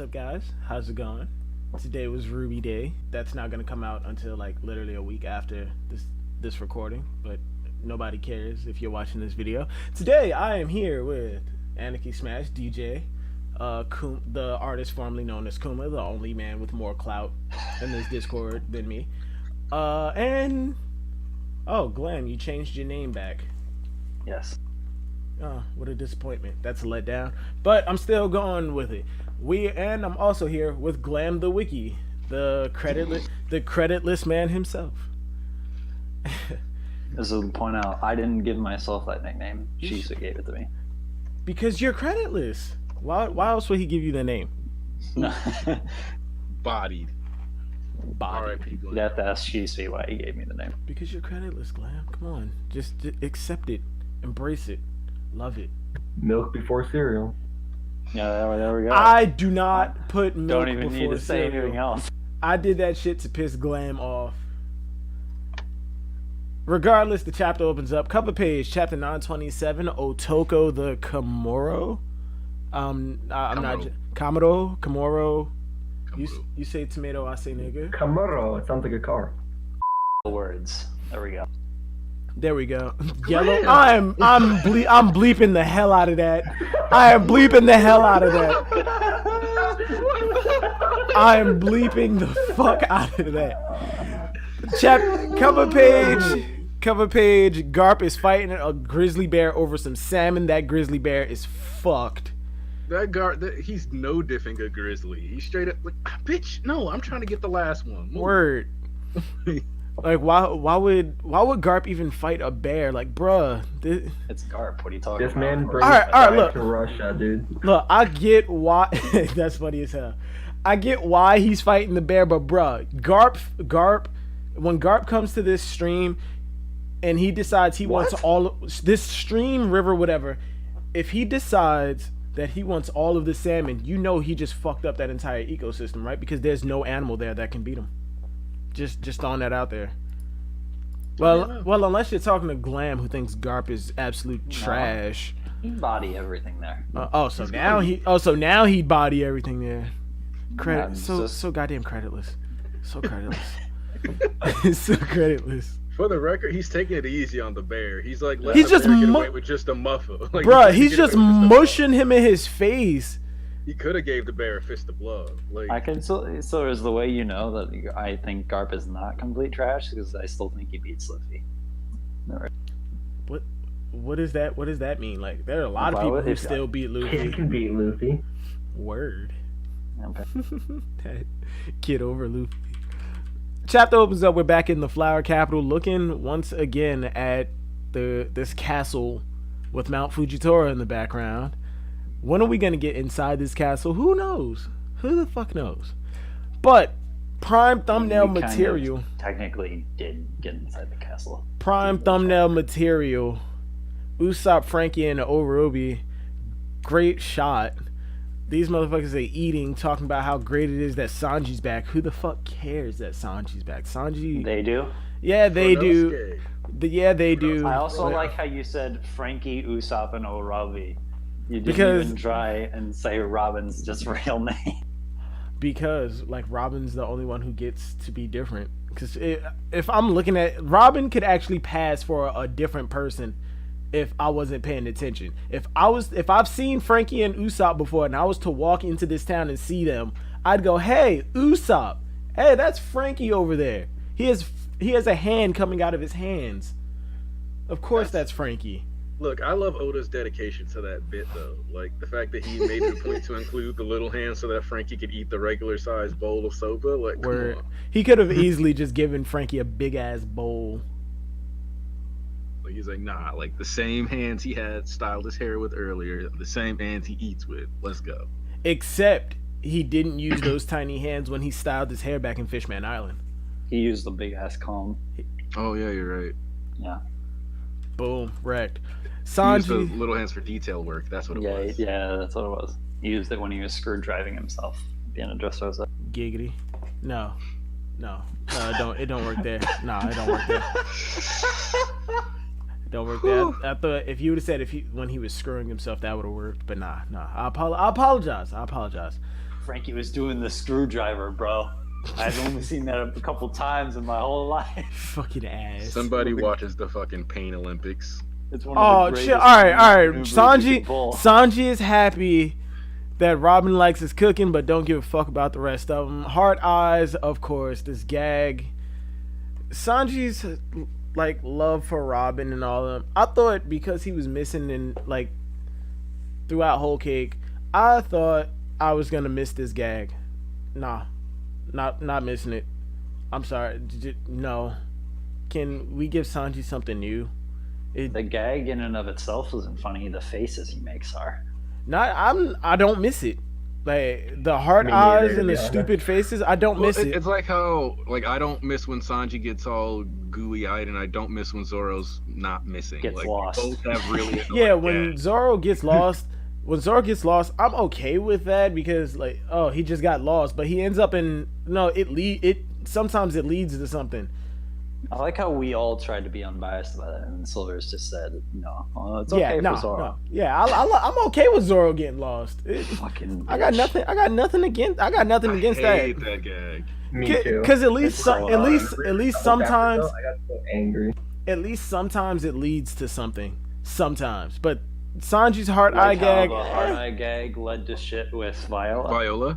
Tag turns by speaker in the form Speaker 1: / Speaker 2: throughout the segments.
Speaker 1: up, guys? How's it going? Today was Ruby Day. That's not gonna come out until like literally a week after this recording, but nobody cares if you're watching this video. Today I am here with Anarchy Smash DJ, the artist formerly known as Kuma, the only man with more clout in this Discord than me. And Glenn, you changed your name back.
Speaker 2: Yes.
Speaker 1: Oh, what a disappointment. That's a letdown. But I'm still going with it. I'm also here with Glam the Wiki, the creditless man himself.
Speaker 2: As a point out, I didn't give myself that nickname. Shisa gave it to me.
Speaker 1: Because you're creditless. Why else would he give you the name?
Speaker 2: No.
Speaker 3: Bodied.
Speaker 2: You'd have to ask Shisa why he gave me the name.
Speaker 1: Because you're creditless, Glam. Come on. Just accept it. Embrace it. Love it.
Speaker 4: Milk before cereal.
Speaker 2: Yeah, there we go.
Speaker 1: I do not put milk
Speaker 2: Don't even need to say anything else.
Speaker 1: I did that shit to piss Glam off. Regardless, the chapter opens up. Cover page, chapter 927, Otoko the Komoro. I'm not... Komoro. You say tomato, I say nigga.
Speaker 4: Komoro. It sounds like a car.
Speaker 2: Words. There we go.
Speaker 1: There we go. Yellow. I'm bleeping the hell out of that. I am bleeping the hell out of that. I am bleeping the fuck out of that. Cover page. Garp is fighting a grizzly bear over some salmon. That grizzly bear is fucked.
Speaker 3: He's no different a grizzly. He's straight up like, bitch. No, I'm trying to get the last one. Move.
Speaker 1: Word. Like why would Garp even fight a bear? Like, bruh,
Speaker 2: it's Garp. What are you talking about?
Speaker 4: This man brings
Speaker 1: all right, look.
Speaker 4: to Russia, dude.
Speaker 1: Look, I get why. That's funny as hell. I get why he's fighting the bear, but bruh, Garp, when Garp comes to this stream, and he decides he wants all this stream, river, whatever. If he decides that he wants all of the salmon, you know he just fucked up that entire ecosystem, right? Because there's no animal there that can beat him. Just throwing that out there. Well, unless you're talking to Glam, who thinks Garp is absolute trash.
Speaker 2: He'd body everything there.
Speaker 1: So now he'd body everything there. So goddamn creditless. So creditless. So creditless.
Speaker 3: For the record, he's taking it easy on the bear. He's like,
Speaker 1: he's just
Speaker 3: get away with just a muffle. Like,
Speaker 1: bruh, he's just mushing him in his face.
Speaker 3: He could have gave the bear a fist of blood. Like,
Speaker 2: I can so is the way you know that I think Garp is not complete trash because I still think he beats Luffy. Right.
Speaker 1: What does that mean? Like, there are a lot of people who still beat Luffy.
Speaker 4: Kid can beat Luffy.
Speaker 1: Word.
Speaker 2: Okay.
Speaker 1: That kid over Luffy. Chapter opens up. We're back in the Flower Capital, looking once again at this castle with Mount Fujitora in the background. When are we gonna get inside this castle? Who knows? Who the fuck knows? But prime thumbnail material.
Speaker 2: Technically, did get inside the castle.
Speaker 1: Prime thumbnail material. Usopp, Frankie, and Orobi. Great shot. These motherfuckers are eating, talking about how great it is that Sanji's back. Who the fuck cares that Sanji's back? Sanji.
Speaker 2: They do.
Speaker 1: Yeah, they do. Yeah, they do.
Speaker 2: I also like how you said Frankie, Usopp, and Orobi. You didn't even try and say Robin's just real name.
Speaker 1: Because, like, Robin's the only one who gets to be different. Because if I'm looking at... Robin could actually pass for a different person if I wasn't paying attention. If I've seen Frankie and Usopp before and I was to walk into this town and see them, I'd go, hey, Usopp. Hey, that's Frankie over there. He has a hand coming out of his hands. Of course that's Frankie.
Speaker 3: Look, I love Oda's dedication to that bit, though. Like, the fact that he made it a point to include the little hand so that Frankie could eat the regular-sized bowl of soba. Like, come on.
Speaker 1: He could have easily just given Frankie a big-ass bowl.
Speaker 3: Like, he's like, nah, like, the same hands he had styled his hair with earlier, the same hands he eats with. Let's go.
Speaker 1: Except he didn't use those tiny hands when he styled his hair back in Fishman Island.
Speaker 2: He used the big-ass comb.
Speaker 3: Oh, yeah, you're right.
Speaker 2: Yeah.
Speaker 1: Boom, wrecked.
Speaker 3: Sanji used the little hands for detail work. That's what it was.
Speaker 2: Yeah, that's what it was. He used it when he was screw driving himself being a Dressrosa.
Speaker 1: Giggity. No, it don't work there. No, it don't work there. Don't work there. I thought if you would have said when he was screwing himself, that would have worked. But nah. I apologize.
Speaker 2: Frankie was doing the screwdriver, bro. I've only seen that a couple times in my whole life.
Speaker 1: Fucking ass.
Speaker 3: Somebody watches the fucking Pain Olympics.
Speaker 2: It's one of the
Speaker 1: shit!
Speaker 2: greatest
Speaker 1: All right.
Speaker 2: maneuvers you can pull.
Speaker 1: Sanji is happy that Robin likes his cooking, but don't give a fuck about the rest of them. Heart eyes, of course. This gag. Sanji's like love for Robin and all of them. I thought because he was missing in like throughout Whole Cake, I thought I was gonna miss this gag. Nah, not missing it. I'm sorry. No. Can we give Sanji something new?
Speaker 2: The gag in and of itself isn't funny. The faces he makes are.
Speaker 1: I don't miss it. Like the hard eyes and the stupid faces, I don't miss it.
Speaker 3: It's like how I don't miss when Sanji gets all gooey eyed, and I don't miss when Zoro's not missing.
Speaker 2: Gets
Speaker 3: like,
Speaker 2: lost.
Speaker 3: Both have really
Speaker 1: yeah, when Zoro gets lost, I'm okay with that because like, oh, he just got lost, but he ends up in sometimes it leads to something.
Speaker 2: I like how we all tried to be unbiased about it, and Silver's just said, "No, it's okay for Zoro."
Speaker 1: No. Yeah, I'm okay with Zoro getting lost.
Speaker 2: Fucking.
Speaker 1: I got nothing against that.
Speaker 3: I hate that gag.
Speaker 4: Me too.
Speaker 1: Because at least sometimes,
Speaker 4: I got so angry.
Speaker 1: at least sometimes it leads to something. Sometimes, but Sanji's heart eye
Speaker 2: Like how
Speaker 1: gag.
Speaker 2: the heart eye gag led to shit with
Speaker 3: Viola.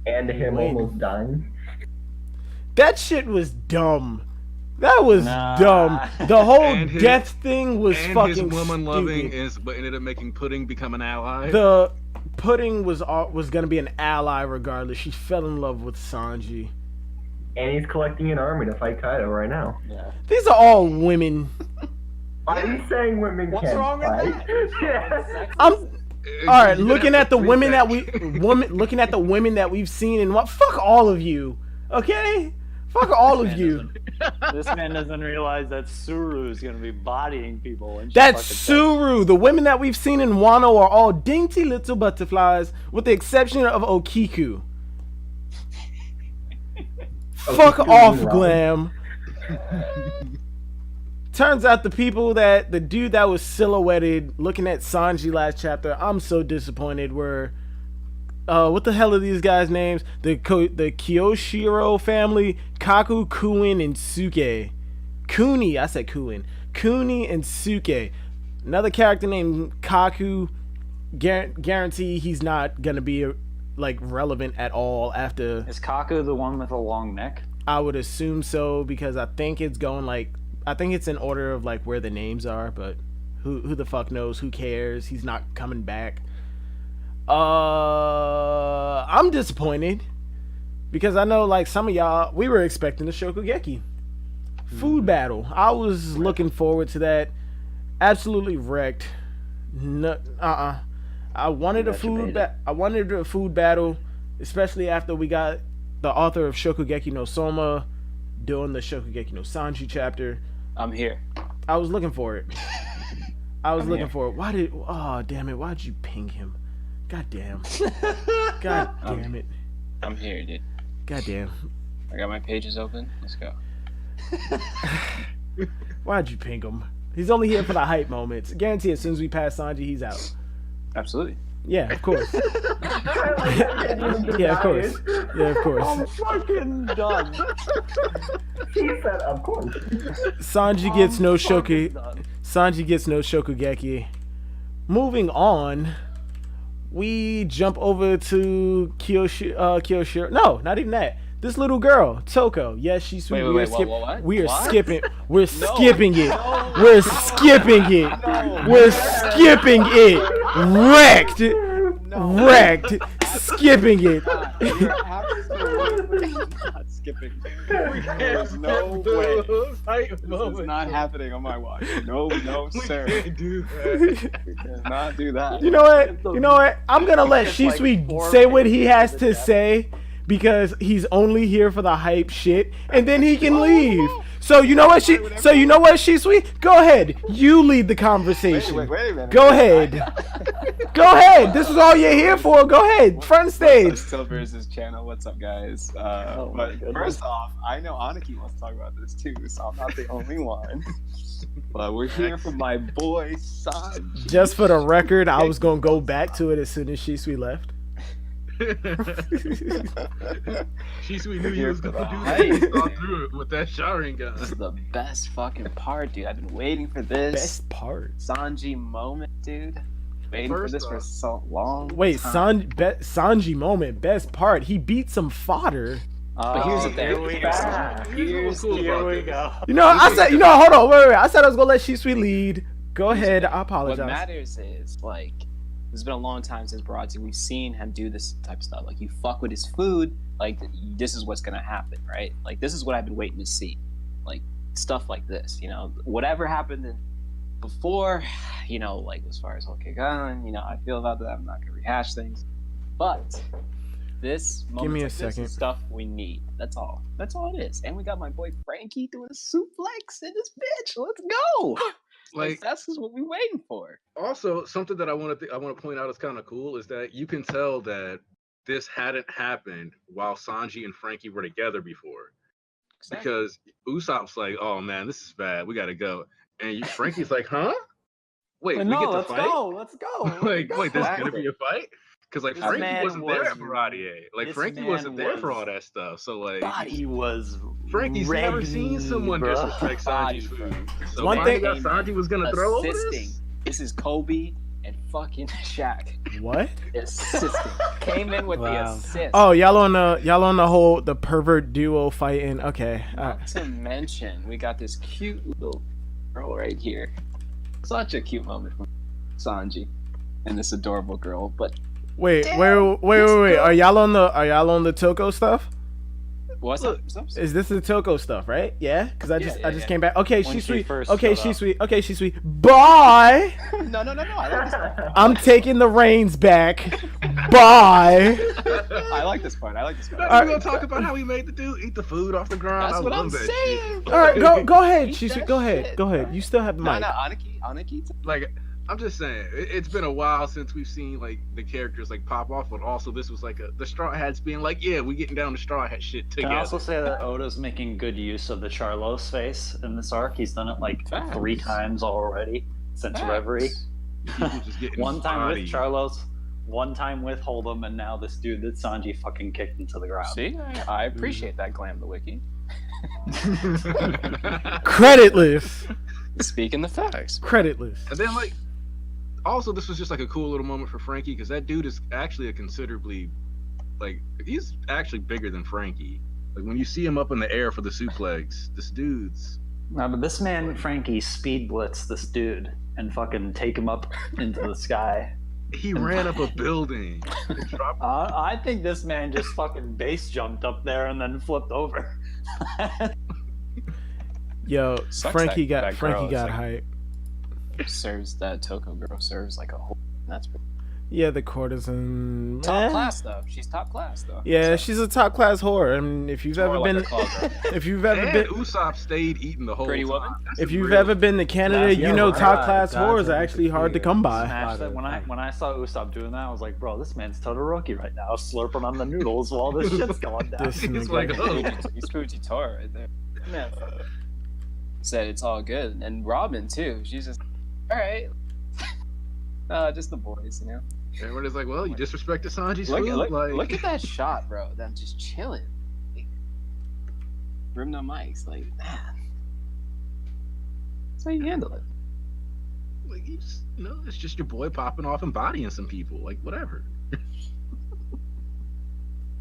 Speaker 4: And him almost dying.
Speaker 1: That shit was dumb. That was
Speaker 2: Nah.
Speaker 1: dumb. The whole
Speaker 3: And his-
Speaker 1: death thing was
Speaker 3: And
Speaker 1: fucking
Speaker 3: his woman loving
Speaker 1: stupid.
Speaker 3: but ended up making Pudding become an ally.
Speaker 1: The Pudding was gonna be an ally regardless. She fell in love with Sanji.
Speaker 4: And he's collecting an army to fight Kaido right now.
Speaker 2: Yeah.
Speaker 1: These are all women.
Speaker 4: Why are you saying women
Speaker 2: What's
Speaker 4: can't
Speaker 2: wrong with
Speaker 4: fight?
Speaker 2: that?
Speaker 1: I'm all right.
Speaker 3: You're
Speaker 1: Looking
Speaker 3: gonna
Speaker 1: at the
Speaker 3: have to
Speaker 1: women that
Speaker 3: read
Speaker 1: looking at the women that we've seen, and what? Fuck all of you. Okay. Fuck all of you.
Speaker 2: This man doesn't realize that Suru is going to be bodying people. And
Speaker 1: That's Suru. The women that we've seen in Wano are all dainty little butterflies, with the exception of Okiku. Fuck
Speaker 4: Okiku's
Speaker 1: off,
Speaker 4: Robin.
Speaker 1: Glam. Turns out the dude that was silhouetted looking at Sanji last chapter, I'm so disappointed, were what the hell are these guys' names? The Kyoshiro family, Kaku, Kuin, and Suke. Kuni, I said Kuin. Kuni and Suke. Another character named Kaku. Guarantee he's not gonna be like relevant at all after.
Speaker 2: Is Kaku the one with a long neck?
Speaker 1: I would assume so because I think it's going I think it's in order of like where the names are, but who the fuck knows? Who cares? He's not coming back. I'm disappointed because I know like some of y'all, we were expecting the Shokugeki food battle. I was looking forward to that. Absolutely wrecked. No, I wanted a food battle, especially after we got the author of Shokugeki no Soma doing the Shokugeki no Sanji chapter.
Speaker 5: I'm here.
Speaker 1: I was looking for it. Looking for it. Oh damn it, why'd you ping him? God damn. God damn it.
Speaker 5: I'm here, dude.
Speaker 1: God damn.
Speaker 5: I got my pages open. Let's go.
Speaker 1: Why'd you ping him? He's only here for the hype moments. Guarantee as soon as we pass Sanji, he's out.
Speaker 5: Absolutely.
Speaker 1: Yeah, of course. Yeah, of course. Yeah, of course.
Speaker 2: I'm fucking done.
Speaker 4: He said, of course.
Speaker 1: Sanji gets no Shokugeki. Moving on, we jump over to Kyoshiro. No, not even that. This little girl, Toko. Yes, she's sweet.
Speaker 5: Wait, what?
Speaker 1: We are
Speaker 5: What?
Speaker 1: skipping. We're skipping it. We're skipping it. We're skipping it. Wrecked. Wrecked. Skipping it.
Speaker 5: Not skipping. There's no way. This is not happening on my watch. No, sir.
Speaker 3: Can't do that.
Speaker 5: We cannot do that.
Speaker 1: You know what? I'm gonna let Shisui say what he has to say because he's only here for the hype shit, and then he can leave. So you know what, Shisui? Go ahead. You lead the conversation.
Speaker 5: Wait a minute.
Speaker 1: Go ahead. Go ahead. This is all you're here for. Go ahead. Front stage.
Speaker 5: Silver's channel. What's up, guys?
Speaker 2: Oh my
Speaker 5: But
Speaker 2: goodness.
Speaker 5: first off, I know Aniki wants to talk about this too, so I'm not the only one. But we're here for my boy Sanji.
Speaker 1: Just for the record, I was gonna go back to it as soon as Shisui left.
Speaker 3: Shisui knew he was gonna do that.
Speaker 5: Right,
Speaker 3: He saw
Speaker 5: dude.
Speaker 3: through it with that showering gun.
Speaker 5: This is the best fucking part, dude. I've been waiting for this
Speaker 1: Best part.
Speaker 5: Sanji moment, dude. Waiting for
Speaker 3: First
Speaker 5: this for
Speaker 3: off-
Speaker 5: so long.
Speaker 1: Wait,
Speaker 5: time.
Speaker 1: Sanji moment, best part. He beat some fodder.
Speaker 5: But here's the thing.
Speaker 2: Here we go.
Speaker 3: Here's what's cool
Speaker 2: Here
Speaker 3: about
Speaker 2: we
Speaker 3: this.
Speaker 2: go.
Speaker 1: You know, I said, hold on, wait. I said I was gonna let Shisui lead. Go ahead. I
Speaker 5: What
Speaker 1: apologize.
Speaker 5: matters is, like, it's been a long time since Baratie. We've seen him do this type of stuff. Like, you fuck with his food, like, this is what's gonna happen, right? Like, this is what I've been waiting to see. Like, stuff like this, you know? Whatever happened before, you know, like, as far as Hokegan, you know, I feel about that. I'm not gonna rehash things. But this moment,
Speaker 1: me a
Speaker 5: like this
Speaker 1: second.
Speaker 5: is stuff we need. That's all. That's all it is. And we got my boy Frankie doing a suplex in this bitch. Let's go.
Speaker 3: Like,
Speaker 5: That's just what we're waiting for.
Speaker 3: also something that I want to point out is kind of cool is that you can tell that this hadn't happened while Sanji and Frankie were together before, because Usopp's like, "Oh man, this is bad. We gotta go," and Frankie's like, "Huh? Wait, we get to
Speaker 2: let's
Speaker 3: fight?
Speaker 2: go. Let's go.
Speaker 3: Like, wait, there's gonna be a fight?" Because like
Speaker 2: This
Speaker 3: Frankie
Speaker 2: man
Speaker 3: wasn't there at
Speaker 2: was-
Speaker 3: Baratier. Like
Speaker 2: this
Speaker 3: Frankie
Speaker 2: man
Speaker 3: wasn't there for
Speaker 2: was
Speaker 3: all that stuff. So like
Speaker 2: He was.
Speaker 3: Frankie's never seen
Speaker 2: ready,
Speaker 3: someone
Speaker 2: bro.
Speaker 3: disrespect Sanji's food. So
Speaker 1: One
Speaker 3: finally
Speaker 1: thing-
Speaker 3: got Sanji was gonna throw over
Speaker 5: assisting.
Speaker 3: this.
Speaker 5: This is Kobe and fucking Shaq
Speaker 1: What?
Speaker 5: assisting. Came in with the
Speaker 1: Wow.
Speaker 5: assist.
Speaker 1: Oh, y'all on the whole the pervert duo fighting. Okay.
Speaker 5: Not to mention, we got this cute little girl right here. Such a cute moment from Sanji and this adorable girl. But
Speaker 1: Wait.
Speaker 5: Damn,
Speaker 1: Wait. Are y'all on the Toko stuff?
Speaker 5: what's
Speaker 3: Look,
Speaker 5: up?
Speaker 1: Is this the Toko stuff, right? Yeah, because I just came back. Okay,
Speaker 2: When
Speaker 1: she's
Speaker 2: she
Speaker 1: sweet.
Speaker 2: first
Speaker 1: Okay,
Speaker 2: showed
Speaker 1: she's
Speaker 2: up.
Speaker 1: sweet. Okay, she's sweet. Bye.
Speaker 5: No. I like this part.
Speaker 1: I'm taking the reins back. Bye.
Speaker 5: I like this part. I like this part.
Speaker 3: Not
Speaker 1: All
Speaker 3: even
Speaker 1: right.
Speaker 3: gonna talk about how he made the dude eat the food off the ground.
Speaker 5: That's
Speaker 3: I
Speaker 5: what
Speaker 3: love
Speaker 5: I'm
Speaker 3: that
Speaker 5: saying.
Speaker 3: shit.
Speaker 1: All right, go ahead.
Speaker 5: Eat
Speaker 1: She's
Speaker 5: that
Speaker 1: go ahead.
Speaker 5: shit,
Speaker 1: Go ahead.
Speaker 5: bro.
Speaker 1: You still have the
Speaker 5: No,
Speaker 1: mic.
Speaker 5: Aniki.
Speaker 3: Like, I'm just saying, it's been a while since we've seen like the characters like pop off, but also this was like the Straw Hats being like, yeah, we getting down the Straw Hat shit
Speaker 2: Can
Speaker 3: together.
Speaker 2: I also say that Oda's making good use of the Charlos face in this arc? He's done it like
Speaker 5: Facts.
Speaker 2: 3 times already since
Speaker 5: Facts.
Speaker 2: Reverie.
Speaker 3: People just getting
Speaker 2: One time with
Speaker 3: bodied.
Speaker 2: Charlos, one time with Hold'em, and now this dude that Sanji fucking kicked into the ground.
Speaker 5: See, I appreciate that glam the wiki.
Speaker 1: Creditless.
Speaker 5: Speaking the facts.
Speaker 1: Creditless.
Speaker 3: And then like, also this was just like a cool little moment for Frankie because that dude is actually a considerably, like, he's actually bigger than Frankie. Like when you see him up in the air for the suplex, this dude's.
Speaker 2: No, but this man, Frankie, speed blitz this dude and fucking take him up into the sky.
Speaker 3: He ran up a building. And dropped
Speaker 2: I think this man just fucking base jumped up there and then flipped over.
Speaker 1: Yo,
Speaker 5: Sucks
Speaker 1: Frankie
Speaker 5: that
Speaker 1: got
Speaker 5: girl is, like,
Speaker 1: hype.
Speaker 5: Serves that Toko girl serves like a whole. That's pretty
Speaker 1: Yeah, the courtesan.
Speaker 5: top class though. She's top class though.
Speaker 1: Yeah,
Speaker 5: So,
Speaker 1: she's a top class whore. I mean, if you've
Speaker 5: more
Speaker 1: ever
Speaker 5: like
Speaker 1: been,
Speaker 5: a club girl.
Speaker 1: if you've ever
Speaker 3: and
Speaker 1: been,
Speaker 3: Usopp stayed eating the whole
Speaker 5: Pretty
Speaker 3: time.
Speaker 5: woman?
Speaker 3: That's
Speaker 1: if you've
Speaker 3: real.
Speaker 1: ever been to Canada,
Speaker 2: That's-
Speaker 1: you
Speaker 2: yeah,
Speaker 1: know
Speaker 2: right.
Speaker 1: top class
Speaker 6: That's
Speaker 1: whores are
Speaker 6: an
Speaker 1: actually hard to
Speaker 6: interesting,
Speaker 1: come by.
Speaker 2: Smash that. When I saw Usopp doing that, I was like, bro, this man's Todoroki right now, slurping on the noodles while this shit's going down.
Speaker 1: This
Speaker 3: It's
Speaker 1: nigga.
Speaker 3: like, oh,
Speaker 5: He's Fujitora right there. Man, said it's all good, and Robin too. She's just all right. Just the boys, you know.
Speaker 3: everybody's like, well, you disrespected Sanji's
Speaker 5: Look,
Speaker 3: food.
Speaker 5: look,
Speaker 3: like,
Speaker 5: look at that shot, bro. Them just chilling. Like, Rim no mics, like man. That's how you handle it.
Speaker 3: like it's just your boy popping off and bodying some people. Like, whatever.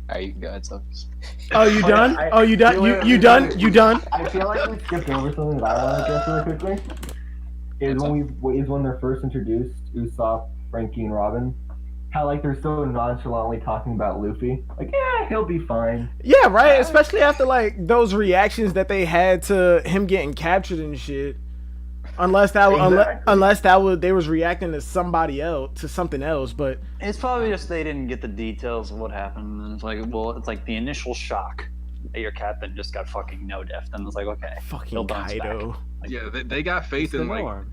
Speaker 5: Alright, you can go ahead, so.
Speaker 1: Oh, you done?
Speaker 4: I-
Speaker 1: Oh, you done? You done? You done?
Speaker 4: I feel like we skipped over something that I want to address really quickly. Is when they're first introduced, Usopp, Frankie, and Robin. How like they're so nonchalantly talking about Luffy. Like, yeah, he'll be fine.
Speaker 1: Yeah, right. Especially after like those reactions that they had to him getting captured and shit. Unless that was they was reacting to somebody else, to something else. But
Speaker 2: It's probably just they didn't get the details of what happened. And it's like, well, it's like the initial shock that your captain just got fucking no-diffed. And it's like, okay, he'll
Speaker 1: fucking
Speaker 2: bounce back.
Speaker 1: Kaido.
Speaker 2: Like,
Speaker 3: Yeah, they got faith
Speaker 6: It's the
Speaker 3: in like
Speaker 6: norm.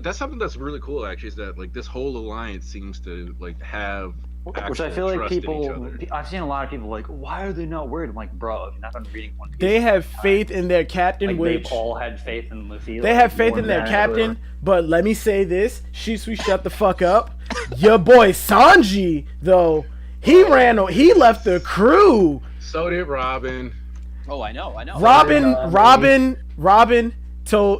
Speaker 3: that's something that's really cool actually. Is that like this whole alliance seems to like have.
Speaker 2: which I
Speaker 3: actual
Speaker 2: feel like
Speaker 3: trust in each
Speaker 2: people,
Speaker 3: other.
Speaker 2: I've seen a lot of people like, why are they not worried? I'm like, bro, have you not been reading One Piece?
Speaker 1: They have faith in their captain,
Speaker 2: Like,
Speaker 1: which
Speaker 2: they've all had faith in Luffy.
Speaker 1: they
Speaker 2: like,
Speaker 1: have faith
Speaker 2: more
Speaker 1: in
Speaker 2: than
Speaker 1: their
Speaker 2: ever.
Speaker 1: captain. But let me say this: Shisui, shut the fuck up. Your boy Sanji, though, He left the crew.
Speaker 3: So did Robin.
Speaker 5: Oh, I know.
Speaker 1: Robin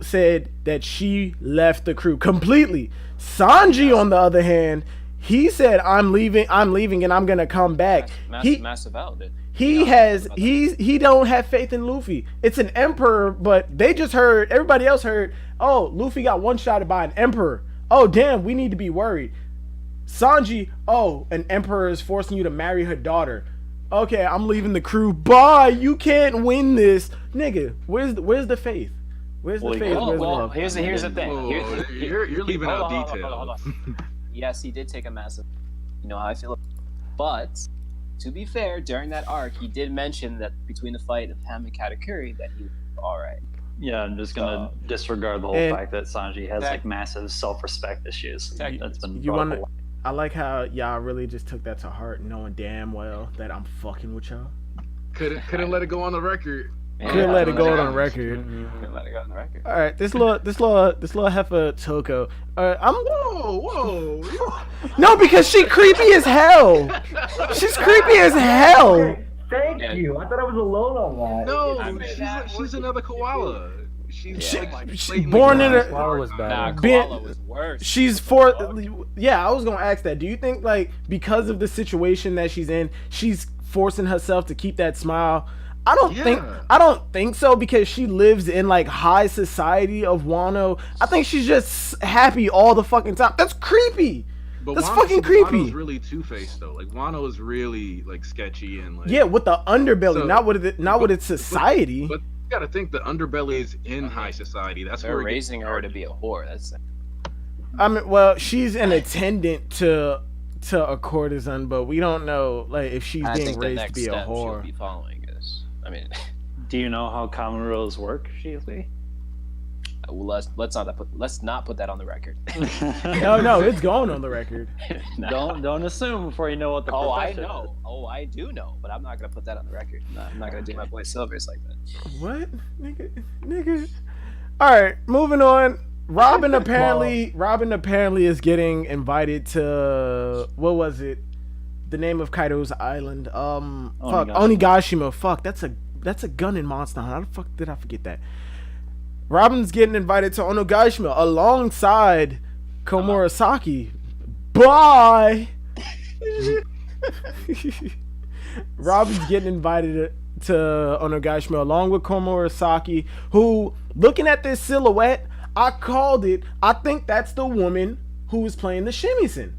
Speaker 1: said that she left the crew completely. Sanji, on the other hand, he said, I'm leaving and I'm gonna come back.
Speaker 5: Massive outlet.
Speaker 1: He don't have faith in Luffy. It's an emperor, but everybody else heard, oh, Luffy got one-shotted by an emperor. Oh, damn, we need to be worried. Sanji, oh, an emperor is forcing you to marry her daughter. Okay, I'm leaving the crew. Bye, you can't win this. Nigga, where's the faith? Where's the faith? Where's the love?
Speaker 5: Here's the thing.
Speaker 3: Whoa, you're leaving out details.
Speaker 5: Hold on. Yes, he did take a massive... You know how I feel. But... To be fair, during that arc, he did mention that between the fight of him and Katakuri, that he was all right.
Speaker 2: Yeah, I'm just gonna disregard the whole fact that Sanji has like massive self-respect issues. That's been
Speaker 1: I like how y'all really just took that to heart, knowing damn well that I'm fucking with y'all.
Speaker 3: Couldn't let it go on the record.
Speaker 1: Couldn't let it go on the record.
Speaker 5: Couldn't let it go on the record.
Speaker 1: All right, this little heifer Toko.
Speaker 3: Whoa.
Speaker 1: No, because she creepy as hell. She's creepy as hell.
Speaker 4: Okay, thank you. I thought I was alone on that.
Speaker 3: No, she's another koala.
Speaker 1: She's born in a.
Speaker 6: Koala was bad.
Speaker 5: Koala was worse.
Speaker 1: She's Yeah, I was gonna ask that. Do you think like because of the situation that she's in, she's forcing herself to keep that smile? I don't think so, because she lives in like high society of Wano. I think she's just happy all the fucking time. That's creepy.
Speaker 3: But
Speaker 1: That's fucking creepy.
Speaker 3: Wano's really two-faced though. Like Wano is really like sketchy and like
Speaker 1: with the underbelly, not with its society.
Speaker 3: But you gotta think the underbelly is in high society. That's
Speaker 5: They're
Speaker 3: where
Speaker 5: raising her to be a whore. That's.
Speaker 1: I mean, well, she's an attendant to a courtesan, but we don't know like if she's being raised to be a whore.
Speaker 5: She'll be following is. I mean,
Speaker 2: do you know how common rules work, Shealy?
Speaker 5: Well, let's not put that on the record.
Speaker 1: No, it's going on the record.
Speaker 2: No. Don't assume before you know what the profession is.
Speaker 5: I do know, but I'm not gonna put that on the record. I'm not gonna do my boy Silvers like that.
Speaker 1: What, nigga? All right, moving on. Robin apparently is getting invited to what was it? The name of Kaido's island. Onigashima. Fuck, that's a gun in Monster Hunter. How the fuck did I forget that? Robin's getting invited to Onigashima alongside Komurasaki. Bye. Robin's getting invited to Onigashima along with Komurasaki, who, looking at this silhouette, I called it. I think that's the woman who is playing the shamisen.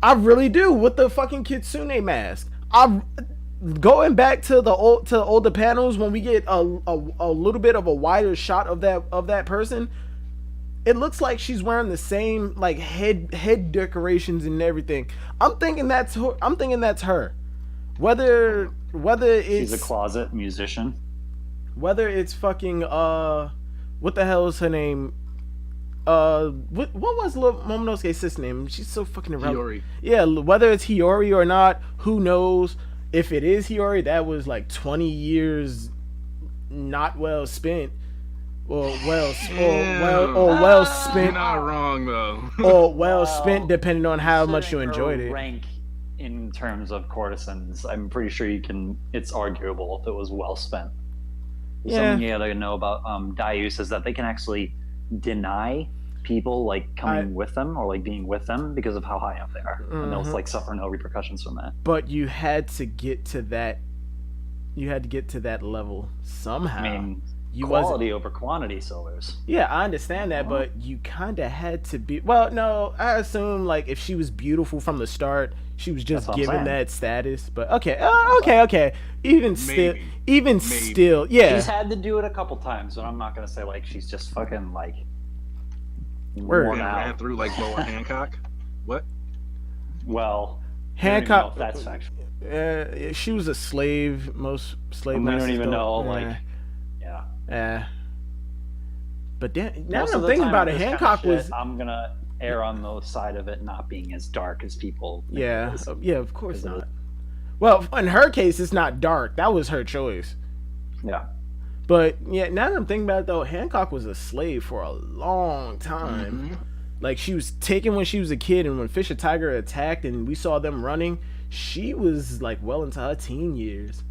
Speaker 1: I really do, with the fucking kitsune mask. Going back to the older panels, when we get a little bit of a wider shot of that person, it looks like she's wearing the same like head decorations and everything. I'm thinking that's her. Whether it's
Speaker 2: she's a closet musician.
Speaker 1: Whether it's fucking what the hell is her name? What was Momonosuke's sister name? She's so fucking irrelevant.
Speaker 3: Hiyori.
Speaker 1: Yeah, whether it's Hiyori or not, who knows? If it is Hiyori, that was like 20 years not well spent. Or well spent.
Speaker 3: You're not wrong though.
Speaker 1: Or well spent, depending on how much you enjoyed it.
Speaker 2: Rank in terms of courtesans, I'm pretty sure it's arguable if it was well spent.
Speaker 1: Yeah.
Speaker 2: Something you gotta know about Daius is that they can actually deny people like coming with them or like being with them because of how high up they are, and they'll like suffer no repercussions from that.
Speaker 1: But you had to get to that. You had to get to that level somehow.
Speaker 2: I mean, quality over quantity, Silvers.
Speaker 1: Yeah, I understand that, but you kind of had to be. Well, no, I assume like if she was beautiful from the start, she was just given that status. But okay, okay. Even still, yeah.
Speaker 2: She's had to do it a couple times, but I'm not gonna say like she's just fucking like.
Speaker 3: Ran through like Boa Hancock. What?
Speaker 2: Well,
Speaker 1: Hancock.
Speaker 2: That's factual.
Speaker 1: She was a slave. Most slave.
Speaker 2: We don't even know.
Speaker 1: But now that I'm thinking about it, Hancock was.
Speaker 2: I'm gonna err on the side of it not being as dark as people.
Speaker 1: Yeah, of course not. Well, in her case, it's not dark. That was her choice.
Speaker 2: Yeah.
Speaker 1: But yeah, now that I'm thinking about it, though, Hancock was a slave for a long time. Like she was taken when she was a kid, and when Fisher Tiger attacked and we saw them running, she was like well into her teen years.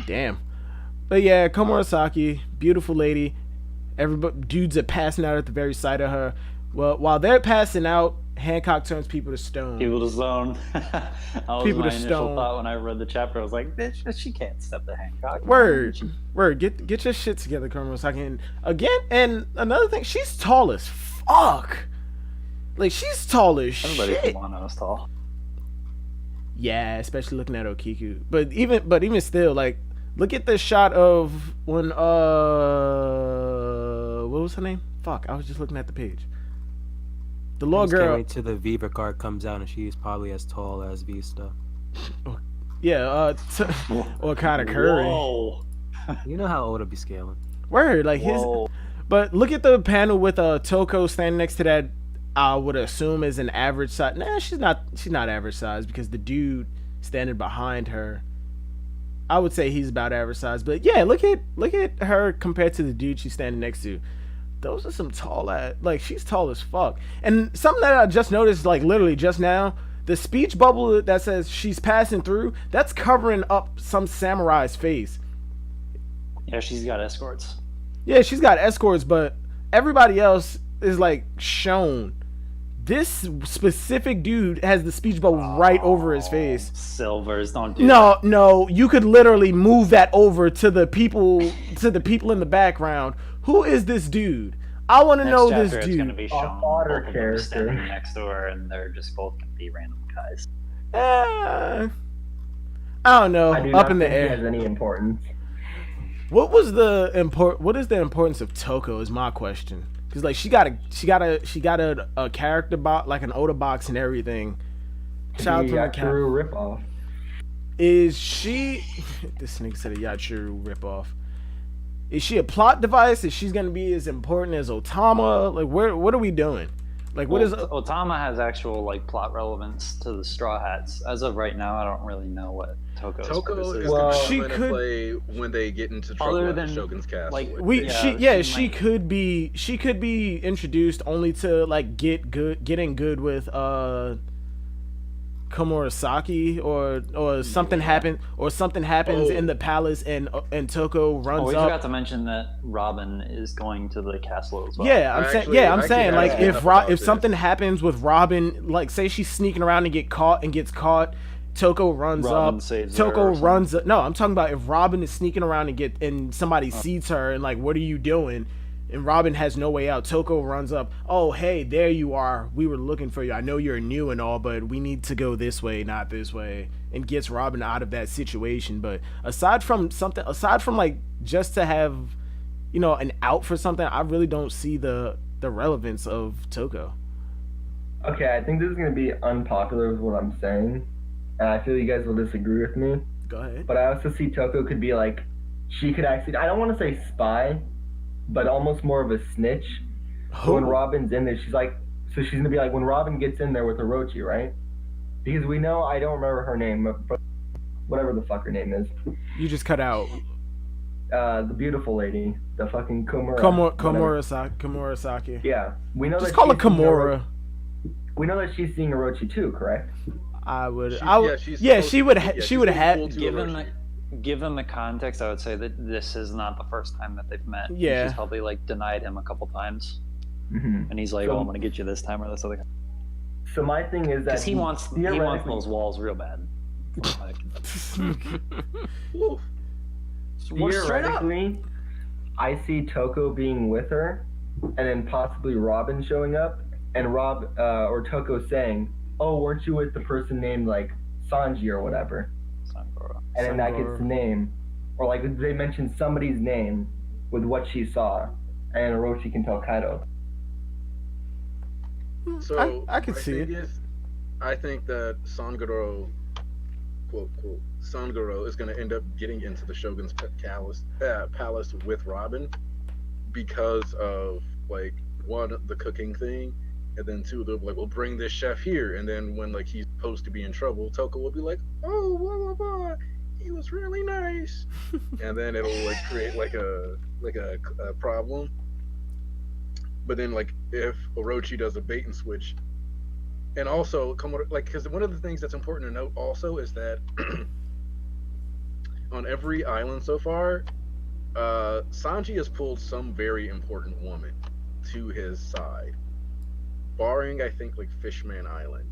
Speaker 1: Damn. But yeah, Komurasaki, beautiful lady. Everybody, dudes are passing out at the very sight of her. Well, while they're passing out, Hancock turns people to stone.
Speaker 2: People to stone. That was
Speaker 1: People
Speaker 2: my
Speaker 1: to
Speaker 2: initial
Speaker 1: stone.
Speaker 2: thought when I read the chapter. I was like, bitch, she can't step to Hancock.
Speaker 1: Word. Get your shit together, Komurasaki. And again, and another thing, she's tall as fuck. Like, she's tall as
Speaker 2: Everybody
Speaker 1: shit.
Speaker 2: from Wano is tall.
Speaker 1: Yeah, especially looking at Okiku. But even still, like, look at the shot of when what was her name? Fuck, I was just looking at the page. The little
Speaker 6: Just can't
Speaker 1: girl.
Speaker 6: wait till the Viva card comes out and she's probably as tall as Vista.
Speaker 1: Yeah, or kind of Curry.
Speaker 2: Whoa.
Speaker 6: You know how old I'll be scaling.
Speaker 1: Word, like his.
Speaker 2: Whoa.
Speaker 1: But look at the panel with Toko standing next to that. I would assume is an average size. Nah, she's not. She's not average size because the dude standing behind her, I would say he's about average size. But yeah, look at her compared to the dude she's standing next to. Those are some tall ass. Like, she's tall as fuck. And something that I just noticed, like literally just now, the speech bubble that says she's passing through, that's covering up some samurai's face.
Speaker 2: Yeah, she's got escorts.
Speaker 1: Yeah, she's got escorts, but everybody else is like shown. This specific dude has the speech bubble right over his face.
Speaker 2: Silvers, don't do that.
Speaker 1: No, you could literally move that over to the people in the background. Who is this dude? I want to know this
Speaker 2: It's gonna
Speaker 1: dude.
Speaker 2: be shown
Speaker 4: otter
Speaker 2: both of them
Speaker 4: character.
Speaker 2: standing next to her, and they're just both gonna be random guys.
Speaker 1: I don't know.
Speaker 4: I do
Speaker 1: Up
Speaker 4: not
Speaker 1: in the
Speaker 4: think he
Speaker 1: air.
Speaker 4: has any importance.
Speaker 1: What is the importance of Toko? Is my question. Because like she got a character box, like an Oda box and everything. Shout out to the
Speaker 4: True ripoff.
Speaker 1: Is she? This nigga said a Yachuru ripoff. Is she a plot device? Is she gonna be as important as Otama? Like, what are we doing? Like, what is?
Speaker 2: Otama has actual like plot relevance to the Straw Hats. As of right now, I don't really know what Toko's
Speaker 3: Toko
Speaker 2: purpose
Speaker 3: is
Speaker 2: is.
Speaker 3: going
Speaker 1: she
Speaker 3: to
Speaker 1: could-
Speaker 3: play when they get into trouble
Speaker 2: Other
Speaker 3: at the
Speaker 2: than,
Speaker 3: Shogun's castle.
Speaker 2: like,
Speaker 1: She
Speaker 2: might-
Speaker 1: could be introduced only to like getting good with Komurasaki or something happens in the palace and Toko runs
Speaker 2: we
Speaker 1: up.
Speaker 2: forgot to mention that Robin is going to the castle as well.
Speaker 1: Yeah, I'm saying like
Speaker 3: actually
Speaker 1: if
Speaker 3: enough about
Speaker 1: if
Speaker 3: this.
Speaker 1: something happens with Robin, like say she's sneaking around and gets caught, Toko runs
Speaker 2: Robin
Speaker 1: up.
Speaker 2: saves her
Speaker 1: Toko
Speaker 2: or something.
Speaker 1: runs up. No, I'm talking about if Robin is sneaking around and somebody sees her and like, what are you doing? And Robin has no way out. Toko runs up. Oh, hey, there you are. We were looking for you. I know you're new and all, but we need to go this way, not this way. And gets Robin out of that situation. But aside from like just to have, an out for something, I really don't see the relevance of Toko.
Speaker 4: Okay, I think this is going to be unpopular with what I'm saying, and I feel you guys will disagree with me.
Speaker 1: Go ahead.
Speaker 4: But I also see Toko could be like, she could actually, I don't want to say spy, but almost more of a snitch. So when Robin's in there, she's gonna be like, when Robin gets in there with Orochi, right? Because we know, I don't remember her name, but whatever the fuck her name is.
Speaker 1: You just cut out.
Speaker 4: The beautiful lady, the fucking Komura.
Speaker 1: Komurasaki.
Speaker 4: Yeah, we know
Speaker 1: Just
Speaker 4: that
Speaker 1: call her
Speaker 4: she's seeing
Speaker 1: Kimura.
Speaker 4: We know that she's seeing Orochi too, correct?
Speaker 1: She would have.
Speaker 2: Given the context, I would say that this is not the first time that they've met.
Speaker 1: Yeah.
Speaker 2: She's probably like denied him a couple times,
Speaker 4: Mm-hmm.
Speaker 2: and he's like,
Speaker 4: So-
Speaker 2: "Oh, I'm gonna get you this time or this other."
Speaker 4: So my thing is that
Speaker 2: Because he wants
Speaker 4: theoretically-
Speaker 2: those walls real bad.
Speaker 4: Theoretically, I see Toko being with her, and then possibly Robin showing up, and or Toko saying, "Oh, weren't you with the person named like Sanji or whatever?" And then that gets the name, or like they mention somebody's name with what she saw, and Orochi can tell Kaido.
Speaker 3: So
Speaker 1: I could
Speaker 3: my
Speaker 1: see
Speaker 3: thing
Speaker 1: it.
Speaker 3: is, I think that Sangoro, quote, Sangoro is going to end up getting into the Shogun's palace with Robin because of, like, one, the cooking thing, and then two, they'll be like, we'll bring this chef here, and then when, like, he's supposed to be in trouble, Toko will be like, oh, blah, blah, blah, he was really nice. And then it'll, like, create, like a problem. But then, like, if Orochi does a bait and switch And also, because one of the things that's important to note also is that on every island so far, Sanji has pulled some very important woman to his side, barring I think like Fishman Island.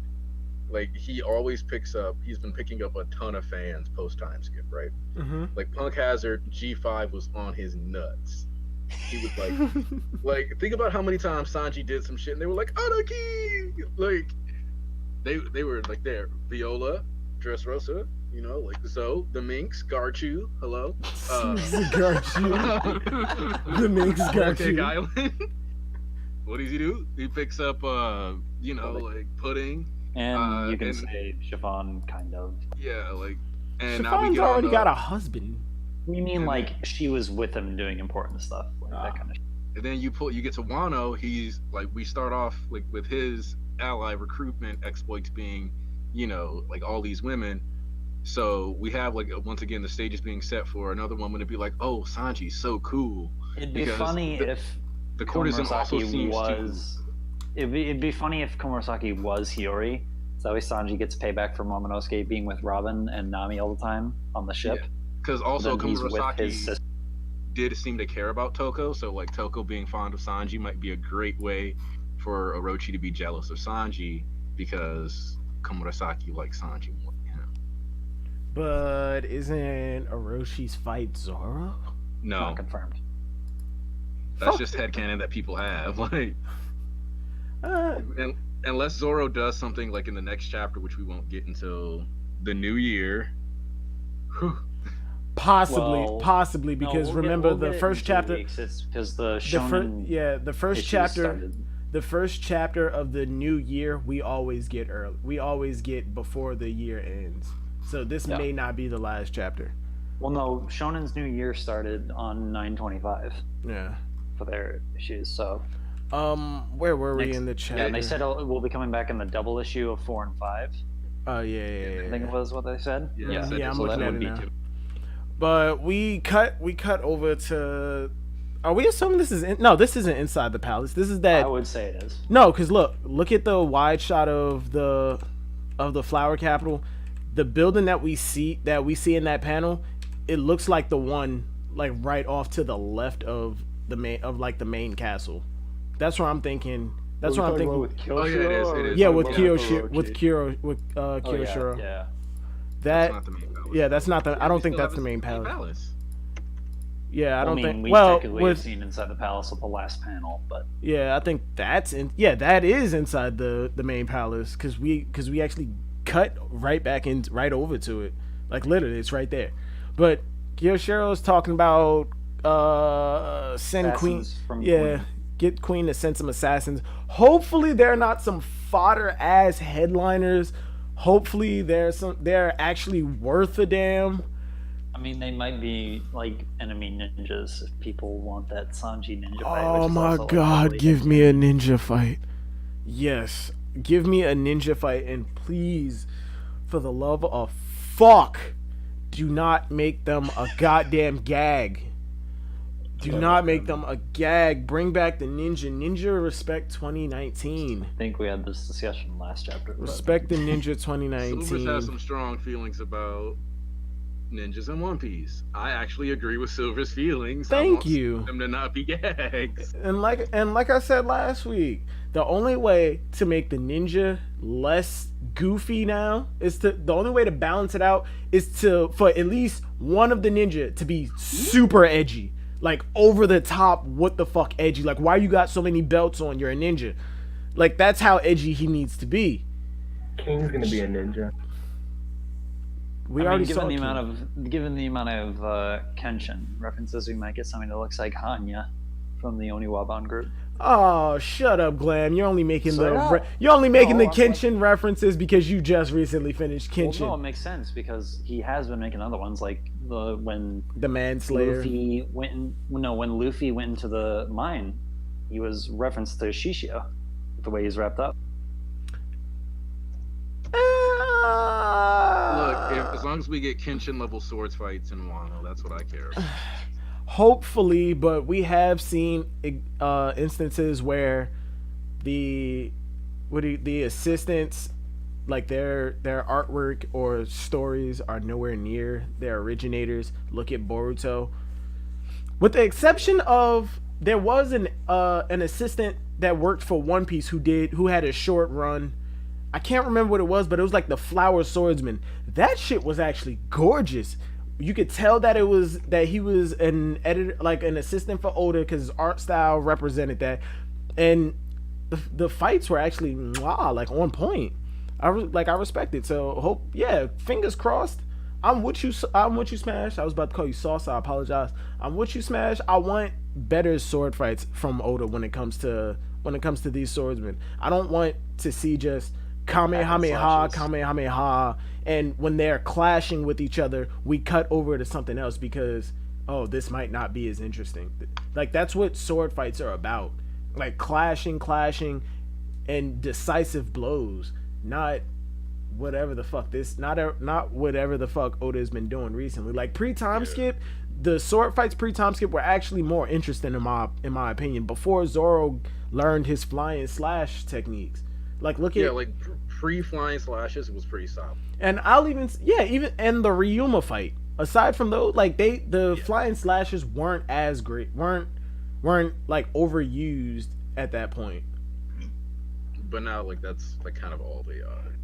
Speaker 3: Like he always picks up. He's been picking up a ton of fans post time skip, right?
Speaker 1: Mm-hmm.
Speaker 3: Like Punk Hazard G5 was on his nuts. He was like think about how many times Sanji did some shit and they were like Anarchy, like they were like there. Viola, Dressrosa, like Zoe, the Minx, Garchu, hello.
Speaker 1: Garchu. The Minx
Speaker 3: Cake
Speaker 1: Garchu.
Speaker 3: Island. What does he do? He picks up like pudding.
Speaker 2: And you can
Speaker 3: and-
Speaker 2: say Siobhan, kind of.
Speaker 3: Yeah, like and now we
Speaker 1: Siobhan's
Speaker 3: get on
Speaker 1: already
Speaker 3: the-
Speaker 1: got a husband.
Speaker 2: You mean
Speaker 3: And
Speaker 2: like she was with him doing important stuff, like that kind of shit.
Speaker 3: And then you get to Wano. He's like, we start off like with his ally recruitment exploits being, like all these women. So we have like once again the stage is being set for another woman to be like, oh, Sanji's so cool.
Speaker 2: It'd be
Speaker 3: Because
Speaker 2: funny if
Speaker 3: The courtesan also
Speaker 2: Komurasaki
Speaker 3: seems
Speaker 2: was. It'd be funny if Komurasaki was Hiyori. So that way Sanji gets payback for Momonosuke being with Robin and Nami all the time on the ship.
Speaker 3: because also
Speaker 2: Then he's with his
Speaker 3: Komurasaki
Speaker 2: sister.
Speaker 3: did seem to care about Toko. So like Toko being fond of Sanji might be a great way for Orochi to be jealous of Sanji because Komurasaki likes Sanji more than him.
Speaker 1: But isn't Oroshi's fight Zoro?
Speaker 3: No,
Speaker 2: Not confirmed.
Speaker 3: that's
Speaker 1: Fuck.
Speaker 3: just headcanon that people have. Like,
Speaker 1: Uh,
Speaker 3: unless Zoro does something like in the next chapter, which we won't get until the new year. Whew.
Speaker 1: possibly because remember the first chapter.
Speaker 2: Because the
Speaker 1: The
Speaker 2: shonen
Speaker 1: the first
Speaker 2: issues
Speaker 1: chapter.
Speaker 2: started.
Speaker 1: The first chapter of the new year we always get early. We always get before the year ends. So this
Speaker 2: Yeah.
Speaker 1: may not be the last chapter.
Speaker 2: Well, no, Shonen's new year started on 9/25
Speaker 1: Yeah.
Speaker 2: for their issues. So
Speaker 1: Where were we
Speaker 2: Next-
Speaker 1: in the chapter?
Speaker 2: yeah, and they said we'll be coming back in the double issue of 4 and 5.
Speaker 1: Oh yeah.
Speaker 2: I think it was what they said.
Speaker 3: Yeah, so
Speaker 1: I'm
Speaker 3: so
Speaker 1: looking
Speaker 3: that
Speaker 1: at
Speaker 3: would
Speaker 1: it
Speaker 3: be
Speaker 1: now.
Speaker 3: too-
Speaker 1: But we cut over to. Are we assuming this is no? This isn't inside the palace. This is
Speaker 2: I
Speaker 1: that.
Speaker 2: would say it is.
Speaker 1: No, because look at the wide shot of the flower capital. The building that we see in that panel, it looks like the one like right off to the left of the main castle. That's what I'm thinking. That's what I'm thinking.
Speaker 3: Oh yeah, it is.
Speaker 1: Yeah, with
Speaker 3: Yeah.
Speaker 1: Kiyoshiro.
Speaker 2: Yeah.
Speaker 3: That's
Speaker 1: That
Speaker 3: not the main palace.
Speaker 1: yeah, that's not the. I
Speaker 3: Yeah,
Speaker 1: don't
Speaker 3: we
Speaker 1: think
Speaker 3: still
Speaker 1: that's the
Speaker 3: have
Speaker 1: main
Speaker 3: a
Speaker 1: palace. Yeah, I don't think.
Speaker 2: We
Speaker 1: Well,
Speaker 2: technically have
Speaker 1: with
Speaker 2: seen inside the palace with the last panel, but
Speaker 1: yeah, I think that's in. Yeah, that is inside the main palace because we actually cut right back in right over to it. Like literally, it's right there. But Kiyoshiro's talking about send Queen.
Speaker 2: Assassins from
Speaker 1: Yeah,
Speaker 2: Queen.
Speaker 1: get Queen to send some assassins. Hopefully, they're not some fodder ass headliners. Hopefully, they're actually worth a damn.
Speaker 2: I mean, they might be like enemy ninjas if people want that Sanji ninja fight.
Speaker 1: Oh
Speaker 2: which is
Speaker 1: my
Speaker 2: also, like,
Speaker 1: god,
Speaker 2: really
Speaker 1: give me a ninja fight. Yes, give me a ninja fight, and please, for the love of fuck, do not make them a goddamn gag. Do not make them a gag. Bring back the ninja. Ninja Respect 2019.
Speaker 2: I think we had this discussion last chapter. but-
Speaker 1: Respect the Ninja
Speaker 3: Silvers
Speaker 1: 2019.
Speaker 3: has some strong feelings about ninjas and One Piece. I actually agree with Silver's feelings. I
Speaker 1: Thank
Speaker 3: want
Speaker 1: you.
Speaker 3: them to not be gags.
Speaker 1: And like I said last week, the only way to make the ninja less goofy now is the only way to balance it out is for at least one of the ninja to be super edgy. Like over the top, what the fuck edgy? Like why you got so many belts on? You're a ninja. Like that's how edgy he needs to be.
Speaker 4: King's gonna be a ninja.
Speaker 1: We
Speaker 2: I mean,
Speaker 1: already
Speaker 2: given
Speaker 1: saw
Speaker 2: the
Speaker 1: King.
Speaker 2: amount of Kenshin references, we might get something that looks like Hanya from the Oniwaban group.
Speaker 1: Oh, shut up, Glam. You're only making
Speaker 2: Shut up.
Speaker 1: you're only making
Speaker 2: No,
Speaker 1: the
Speaker 2: I'm
Speaker 1: Kenshin references because you just recently finished
Speaker 2: Well,
Speaker 1: Kenshin.
Speaker 2: no, it makes sense because he has been making other ones, like when
Speaker 1: The Manslayer.
Speaker 2: when Luffy went into the mine, he was referenced to Shishio, the way he's wrapped up.
Speaker 3: Look, as long as we get Kenshin level swords fights in Wano, that's what I care about.
Speaker 1: Hopefully, but we have seen instances where the the assistants, like their artwork or stories are nowhere near their originators. Look at Boruto. With the exception of there was an assistant that worked for One Piece who had a short run. I can't remember what it was, but it was like the Flower Swordsman. That shit was actually gorgeous. You could tell that he was an editor, like an assistant for Oda, because his art style represented that, and the fights were actually like on point. I respect it. So fingers crossed. I'm with you, Smash. I was about to call you Sauce. I apologize. I'm with you, Smash. I want better sword fights from Oda when it comes to these swordsmen. I don't want to see just Kamehameha, and when they're clashing with each other, we cut over to something else because this might not be as interesting. Like, that's what sword fights are about. Like, clashing, and decisive blows, not whatever the fuck not whatever the fuck Oda's been doing recently. Like, pre-time skip, the sword fights pre-time skip were actually more interesting in my opinion, before Zoro learned his flying slash techniques. Like, look at
Speaker 3: like pre-flying slashes was pretty solid.
Speaker 1: And even and the Ryuma fight. Aside from those, like, the flying slashes weren't as great, weren't like overused at that point.
Speaker 3: But now, like, that's like kind of all they are,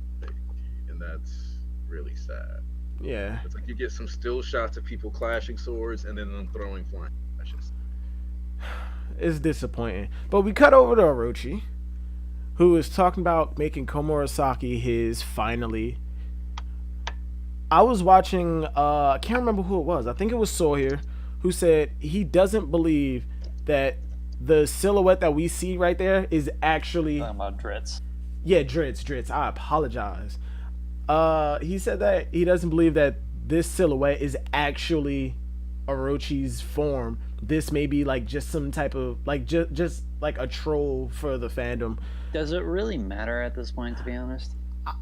Speaker 3: and that's really sad.
Speaker 1: Yeah,
Speaker 3: it's like you get some still shots of people clashing swords and then them throwing flying slashes.
Speaker 1: It's disappointing. But we cut over to Orochi, who is talking about making Komurasaki his finally. I was watching, I can't remember who it was. I think it was Sawyer, who said he doesn't believe that the silhouette that we see right there is actually...
Speaker 2: Talking about Dritz.
Speaker 1: Yeah, Dritz. I apologize. He said that he doesn't believe that this silhouette is actually Orochi's form. This may be like just some type of like just like a troll for the fandom.
Speaker 2: Does it really matter at this point, to be honest?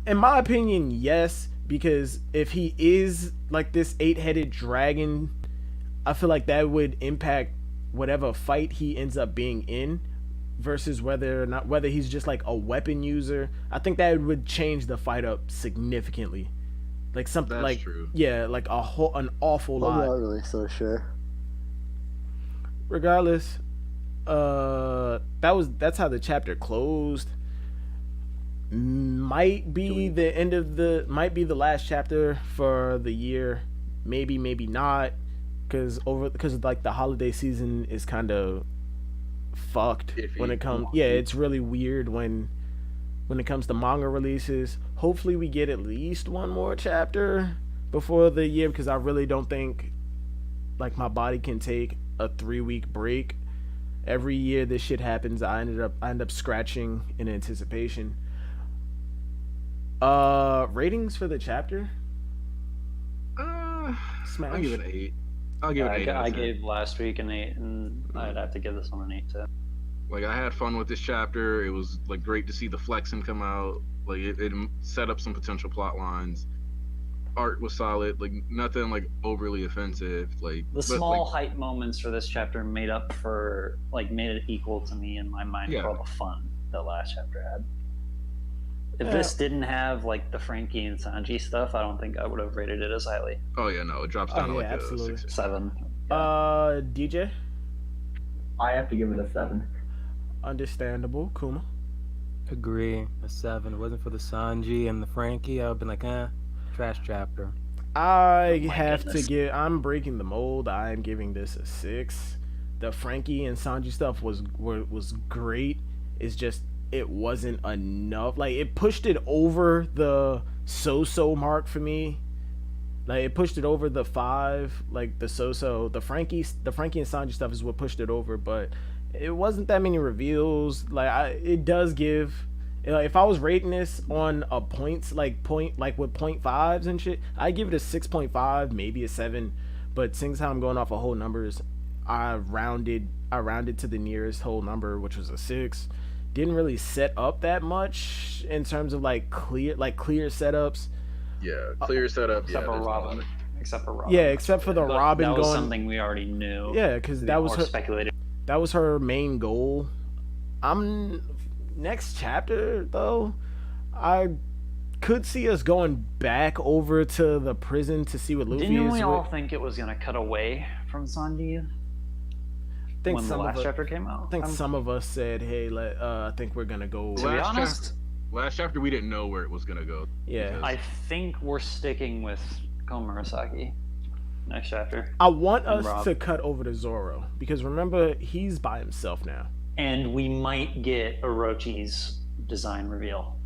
Speaker 1: In my opinion, yes, because if he is like this 8-headed dragon, I feel like that would impact whatever fight he ends up being in, versus whether he's just like a weapon user. I think that would change the fight up significantly. Like something
Speaker 3: That's
Speaker 1: like
Speaker 3: true.
Speaker 1: Yeah, like an awful lot.
Speaker 7: I'm not really so sure.
Speaker 1: Regardless, that's how the chapter closed. Might be the last chapter for the year. Maybe not, because like the holiday season is kind of fucked when it comes. Yeah, it's really weird when it comes to manga releases. Hopefully we get at least one more chapter before the year, because I really don't think like my body can take a 3-week break. Every year this shit happens, I end up scratching in anticipation. Ratings for the chapter? Smash.
Speaker 3: I'll give it an 8. I'll give it an 8.
Speaker 2: I gave last week an 8, and I'd have to give this one an 8 too.
Speaker 3: Like, I had fun with this chapter. It was like great to see the flexing come out. Like, it set up some potential plot lines. Art was solid. Like, nothing like overly offensive. Like,
Speaker 2: the small hype moments for this chapter made it equal to me in my mind for all the fun that last chapter had. If this didn't have like the Frankie and Sanji stuff, I don't think I would have rated it as highly.
Speaker 3: Oh yeah, no, it drops down to like
Speaker 1: absolutely.
Speaker 3: a 6 or
Speaker 2: 7.
Speaker 1: DJ?
Speaker 4: I have to give it a 7.
Speaker 1: Understandable. Kuma?
Speaker 6: Agree. A 7. It wasn't for the Sanji and the Frankie, I would have been like, trash chapter.
Speaker 1: I'm breaking the mold. I am giving this a 6. The Frankie and Sanji stuff was great. It's just, it wasn't enough. Like, it pushed it over the so-so mark for me. Like, it pushed it over the 5. Like, the so-so. The Frankie and Sanji stuff is what pushed it over, but it wasn't that many reveals. Like, it does give... If I was rating this on a points, like with 0.5s and shit, I'd give it a 6.5, maybe a 7. But since how I'm going off of whole numbers, I rounded to the nearest whole number, which was a 6. Didn't really set up that much in terms of like clear setups.
Speaker 3: Yeah, clear setup.
Speaker 2: Except for Robin.
Speaker 1: Yeah, except for the Robin
Speaker 2: that was
Speaker 1: going.
Speaker 2: Something we already knew.
Speaker 1: Yeah, because that was her
Speaker 2: speculated.
Speaker 1: That was her main goal. next chapter though, I could see us going back over to the prison to see what Luffy
Speaker 2: Didn't
Speaker 1: is
Speaker 2: we all
Speaker 1: with.
Speaker 2: think it was gonna cut away from Sanji
Speaker 1: think
Speaker 2: when the
Speaker 1: some of
Speaker 2: last
Speaker 1: us,
Speaker 2: chapter came out?
Speaker 1: I think some of us said, "Hey, I think we're gonna go."
Speaker 2: To be honest,
Speaker 3: last chapter we didn't know where it was gonna go.
Speaker 1: Yeah.
Speaker 2: I think we're sticking with Komurasaki next chapter.
Speaker 1: I want
Speaker 2: And
Speaker 1: us
Speaker 2: Rob.
Speaker 1: to cut over to Zoro because remember he's by himself now.
Speaker 2: And we might get Orochi's design reveal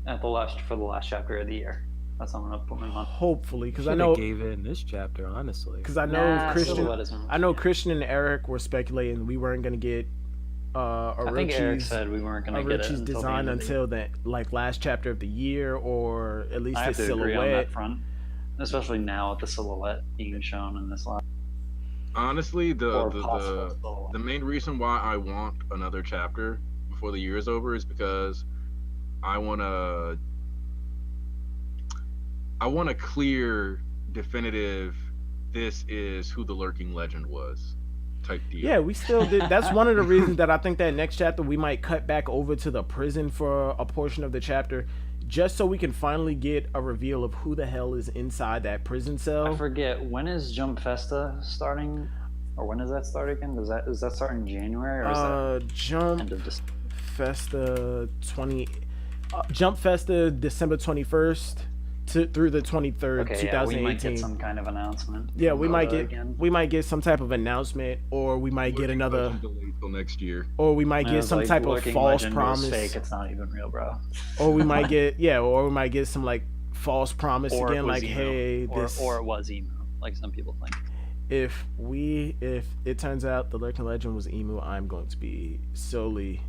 Speaker 2: for the last chapter of the year. That's how I'm gonna put my money.
Speaker 1: Hopefully, because I
Speaker 6: Shoulda
Speaker 1: know
Speaker 6: gave it in this chapter, honestly.
Speaker 1: because I know Christian.
Speaker 2: Silhouette isn't-
Speaker 1: I know Christian and Eric were speculating we weren't gonna get
Speaker 2: I think Eric
Speaker 1: Orochi's
Speaker 2: said we weren't gonna get it
Speaker 1: Orochi's
Speaker 2: until
Speaker 1: design
Speaker 2: the end of the
Speaker 1: until that like last chapter of the year, or at least
Speaker 2: I have
Speaker 1: the
Speaker 2: to agree on
Speaker 1: silhouette.
Speaker 2: that front, especially now with the silhouette being shown in this last.
Speaker 3: Honestly,
Speaker 2: Or
Speaker 3: the
Speaker 2: possible silhouette.
Speaker 3: the main reason why I want another chapter before the year is over is because I want a clear, definitive, this is who the lurking legend was type deal.
Speaker 1: Yeah, we still did. That's one of the reasons that I think that next chapter we might cut back over to the prison for a portion of the chapter, just so we can finally get a reveal of who the hell is inside that prison
Speaker 2: I
Speaker 1: cell.
Speaker 2: forget, when is Jump Festa starting, or when does that start again? Does that start in January, or is that
Speaker 1: Jump
Speaker 2: end of December?
Speaker 1: Festa Jump Festa December 21st through the 23rd,
Speaker 2: Okay, yeah, we
Speaker 1: 2018.
Speaker 2: might get some kind of announcement.
Speaker 1: Yeah, we might get
Speaker 2: again.
Speaker 1: some type of announcement, or we might get another,
Speaker 3: delayed till next year.
Speaker 1: or we might
Speaker 2: And
Speaker 1: get
Speaker 2: it's
Speaker 1: some
Speaker 2: like
Speaker 1: type of
Speaker 2: Lurking
Speaker 1: false
Speaker 2: Legend was
Speaker 1: promise,
Speaker 2: Fake. It's not even real, bro.
Speaker 1: or we might get some like false promise
Speaker 2: Or it
Speaker 1: again,
Speaker 2: was
Speaker 1: like
Speaker 2: emo.
Speaker 1: hey,
Speaker 2: or
Speaker 1: this
Speaker 2: it was emo, like some people think.
Speaker 1: if it turns out the Lurking Legend was emu, I'm going to be solely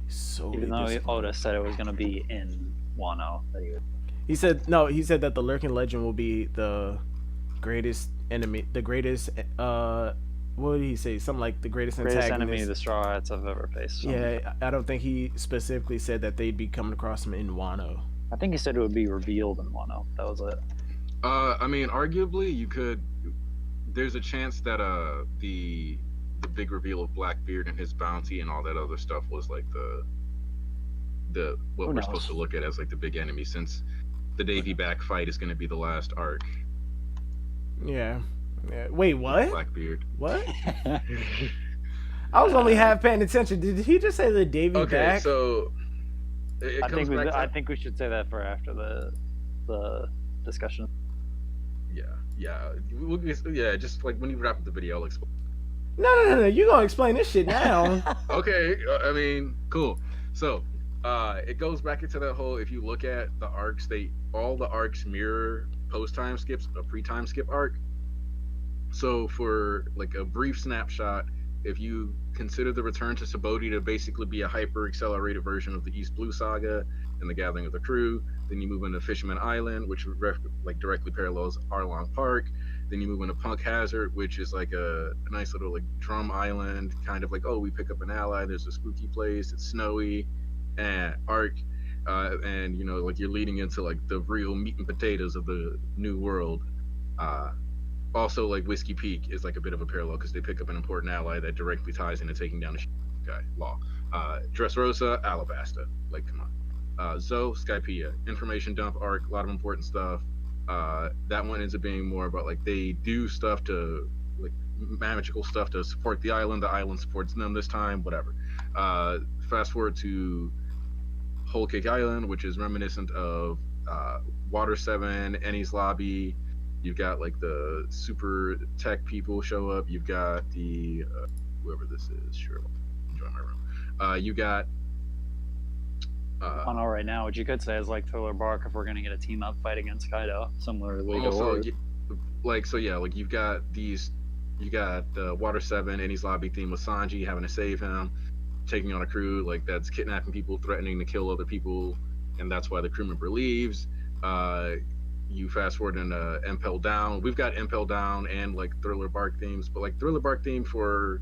Speaker 2: Even though
Speaker 1: disappointed.
Speaker 2: Oda said it was going to be in Wano, that he would.
Speaker 1: He said that the Lurking Legend will be the greatest enemy, the greatest what did he say? Something like the greatest
Speaker 2: Greatest
Speaker 1: antagonist.
Speaker 2: enemy the Straw Hats have ever faced.
Speaker 1: Yeah, I don't think he specifically said that they'd be coming across him in Wano.
Speaker 2: I think he said it would be revealed in Wano. That was it.
Speaker 3: I mean, arguably, you could. There's a chance that the big reveal of Blackbeard and his bounty and all that other stuff was like the what
Speaker 2: Who
Speaker 3: we're
Speaker 2: knows?
Speaker 3: supposed to look at as like the big enemy, since the Davy back fight is going to be the last arc.
Speaker 1: Yeah. Wait, what?
Speaker 3: Blackbeard.
Speaker 1: What? I was only half paying attention. Did he just say the Davy
Speaker 3: Okay,
Speaker 1: back?
Speaker 3: so it
Speaker 2: I
Speaker 3: comes
Speaker 2: think
Speaker 3: back to,
Speaker 2: I think we should say that for after the discussion.
Speaker 3: yeah. Just like when you wrap up the video, I'll explain.
Speaker 1: No. You gonna explain this shit now?
Speaker 3: Okay, I mean, cool. So, it goes back into that whole. If you look at the arcs, all the arcs mirror post time skips, a pre time skip arc. So for like a brief snapshot, if you consider the return to Sabaody to basically be a hyper accelerated version of the East Blue Saga and the Gathering of the Crew, then you move into Fisherman Island, which directly parallels Arlong Park. Then you move into Punk Hazard, which is like a nice little like drum island, kind of like, oh, we pick up an ally. There's a spooky place. It's snowy, and arc, and you know, like you're leading into like the real meat and potatoes of the New World. Also, like Whiskey Peak is like a bit of a parallel because they pick up an important ally that directly ties into taking down the guy, Law. Dressrosa, Alabasta. Like, come on. Zoe, Skypiea. Information dump arc, a lot of important stuff. That one ends up being more about like they do stuff to like magical stuff to support the island supports them this time, whatever. Fast forward to Whole Cake Island, which is reminiscent of Water 7, Ennie's Lobby. You've got like the super tech people show up. You've got the whoever this is, sure, enjoy my room. You got
Speaker 2: Wano right now, what you could say is like Thriller Bark if we're gonna get a team up fight against Kaido, similar to League of
Speaker 3: also
Speaker 2: Warriors.
Speaker 3: like you've got the Water 7 Ennie's Lobby theme with Sanji having to save him, taking on a crew like that's kidnapping people, threatening to kill other people, and that's why the crew member leaves. You fast forward into Impel Down. We've got Impel Down and like Thriller Bark themes, but like Thriller Bark theme for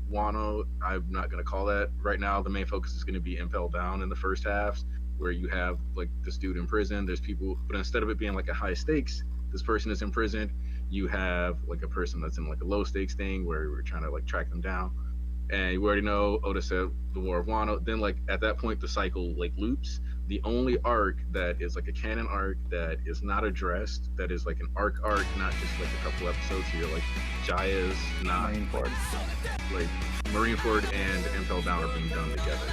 Speaker 3: Wano, I'm not gonna call that right now. The main focus is gonna be Impel Down in the first halves, where you have like this dude in prison. There's people, but instead of it being like a high stakes, this person is in prison. You have like a person that's in like a low stakes thing where we're trying to like track them down. And we already know Oda said the War of Wano. Then like at that point the cycle like loops. The only arc that is like a canon arc that is not addressed, that is like an arc, not just like a couple episodes here, like Jaya's not
Speaker 2: Marineford.
Speaker 3: Like Marineford and Impel Down are being done together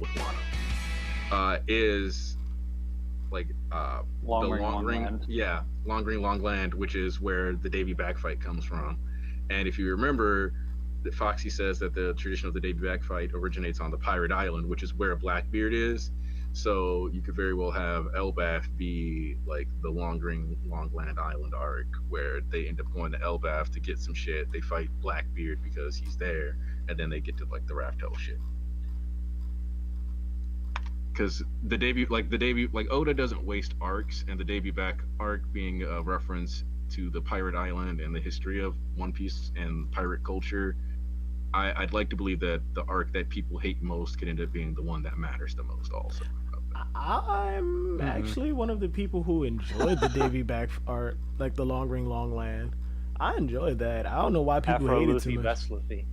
Speaker 3: with Wano. Is like
Speaker 2: Long Ring,
Speaker 3: Long Ring Long Land, which is where the Davy Back fight comes from. And if you remember, Foxy says that the tradition of the Davy Back fight originates on the Pirate Island, which is where Blackbeard is. So you could very well have Elbaf be like the Long Ring Long Land Island arc, where they end up going to Elbaf to get some shit. They fight Blackbeard because he's there, and then they get to like the Raftel shit. Because the debut, like Oda doesn't waste arcs, and the debut back arc being a reference to the Pirate Island and the history of One Piece and pirate culture. I'd like to believe that the arc that people hate most could end up being the one that matters the most also.
Speaker 1: I'm actually one of the people who enjoyed the Davy Back art, like the Long Ring Long Land. I enjoyed that. I don't know why people
Speaker 2: Afro
Speaker 1: hate it
Speaker 2: Luffy,
Speaker 1: too much.
Speaker 2: best Luffy.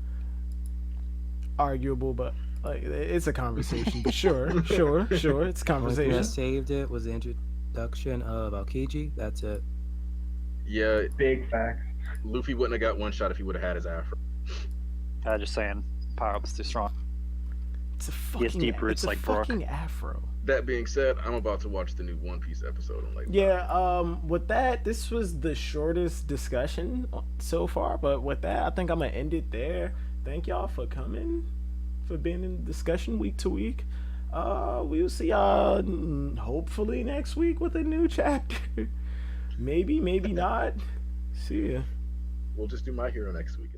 Speaker 1: Arguable, but like it's a conversation. But sure, it's a
Speaker 6: Only thing
Speaker 1: conversation.
Speaker 6: that saved it was the introduction of Aokiji. That's it.
Speaker 3: Yeah,
Speaker 4: Big facts.
Speaker 3: Luffy wouldn't have got one shot if he would have had his afro.
Speaker 2: Just saying, power up's too strong.
Speaker 1: It's a
Speaker 2: He has
Speaker 1: fucking,
Speaker 2: deep roots
Speaker 1: it's a
Speaker 2: like Brook.
Speaker 1: fucking afro.
Speaker 3: That being said, I'm about to watch the new One Piece episode. I'm like,
Speaker 1: Yeah, with that, this was the shortest discussion so far, but with that, I think I'm gonna end it there. Thank y'all for coming, for being in discussion week to week. We'll see y'all hopefully next week with a new chapter. Maybe not. See ya.
Speaker 3: we'll just do My Hero next week.